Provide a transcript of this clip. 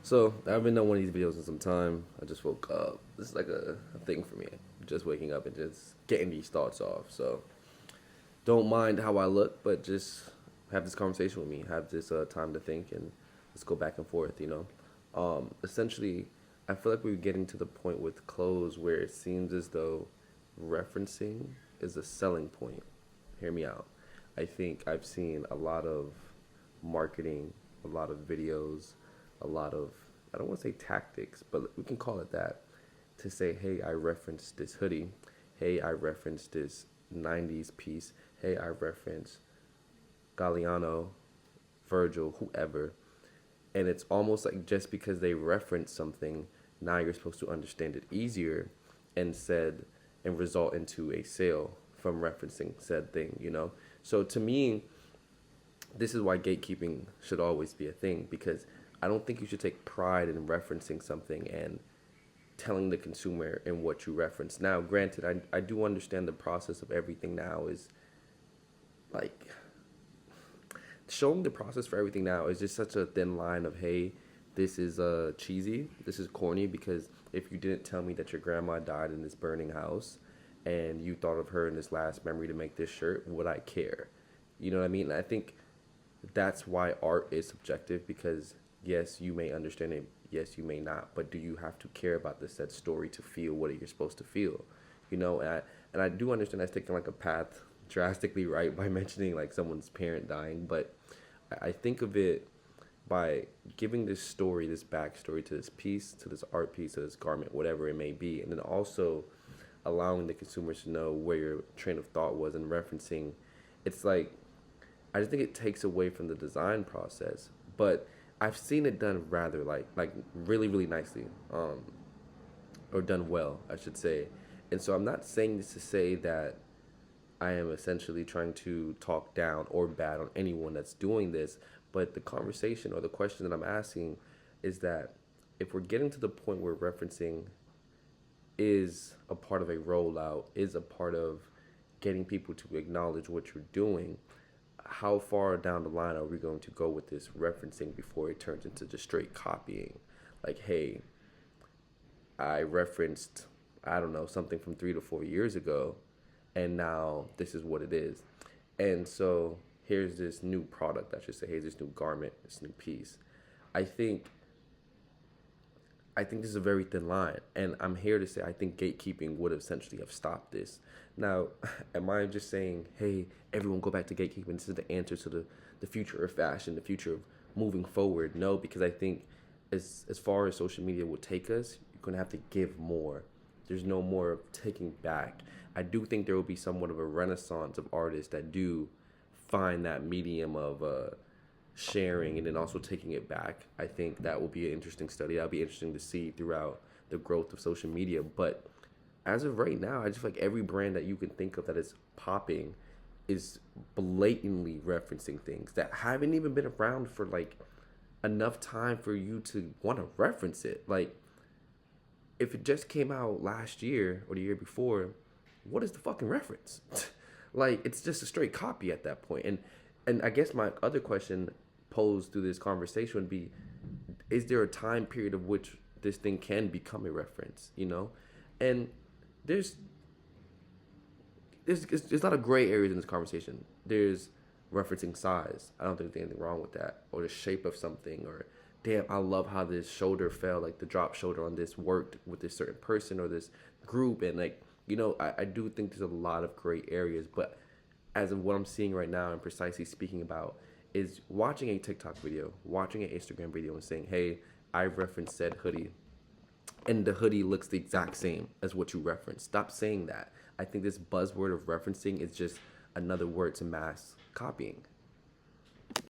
So I've been on one of these videos in some time. I just woke up. This is like a thing for me. Just waking up and just getting these thoughts off. So don't mind how I look, but just have this conversation with me. Have this time to think and let's go back and forth. Essentially, I feel like we're getting to the point with clothes where it seems as though referencing is a selling point. Hear me out. I think I've seen a lot of marketing, a lot of videos, a lot of, I don't want to say tactics, but we can call it that, to say, hey, I referenced this hoodie. Hey, I referenced this 90s piece. Hey, I referenced Galliano, Virgil, whoever. And it's almost like just because they reference something, now you're supposed to understand it easier and result into a sale from referencing said thing. So to me, this is why gatekeeping should always be a thing, because I don't think you should take pride in referencing something and telling the consumer in what you reference. Now, granted, I do understand the process of everything now is like showing the process for everything now is just such a thin line of, hey, this is cheesy, this is corny, because if you didn't tell me that your grandma died in this burning house and you thought of her in this last memory to make this shirt, would I care? You know what I mean? And I think that's why art is subjective, because yes, you may understand it, yes, you may not, but do you have to care about the said story to feel what you're supposed to feel? And I do understand that's taking like a path drastically right by mentioning like someone's parent dying, but I think of it by giving this story, this backstory to this piece, to this art piece, to this garment, whatever it may be, and then also allowing the consumers to know where your train of thought was and referencing. It's like, I just think it takes away from the design process, but I've seen it done rather like really really nicely, or done well, I should say. And so I'm not saying this to say that I am essentially trying to talk down or bad on anyone that's doing this, but the conversation or the question that I'm asking is that if we're getting to the point where referencing is a part of a rollout, is a part of getting people to acknowledge what you're doing, how far down the line are we going to go with this referencing before it turns into just straight copying? Like, hey, I referenced, I don't know, something from 3 to 4 years ago, and now this is what it is. And so here's this new product, I should say, here's this new garment, this new piece. I think this is a very thin line, and I'm here to say I think gatekeeping would essentially have stopped this. Now, am I just saying, hey, everyone go back to gatekeeping, this is the answer to the future of fashion, the future of moving forward? No, because I think as far as social media will take us, you're going to have to give more. There's no more taking back. I do think there will be somewhat of a renaissance of artists that do find that medium of sharing and then also taking it back. I think that will be an interesting study. That'll be interesting to see throughout the growth of social media. But as of right now, I just feel like every brand that you can think of that is popping is blatantly referencing things that haven't even been around for like enough time for you to want to reference it. Like, if it just came out last year or the year before, what is the fucking reference? Like, it's just a straight copy at that point. And I guess my other question posed through this conversation would be, is there a time period of which this thing can become a reference, And there's a lot of gray areas in this conversation. There's referencing size. I don't think there's anything wrong with that. Or the shape of something, or damn, I love how this shoulder fell, like the drop shoulder on this worked with this certain person or this group. And like, I do think there's a lot of gray areas, but as of what I'm seeing right now and precisely speaking about is watching a TikTok video, watching an Instagram video and saying, hey, I referenced said hoodie and the hoodie looks the exact same as what you referenced. Stop saying that. I think this buzzword of referencing is just another word to mass copying.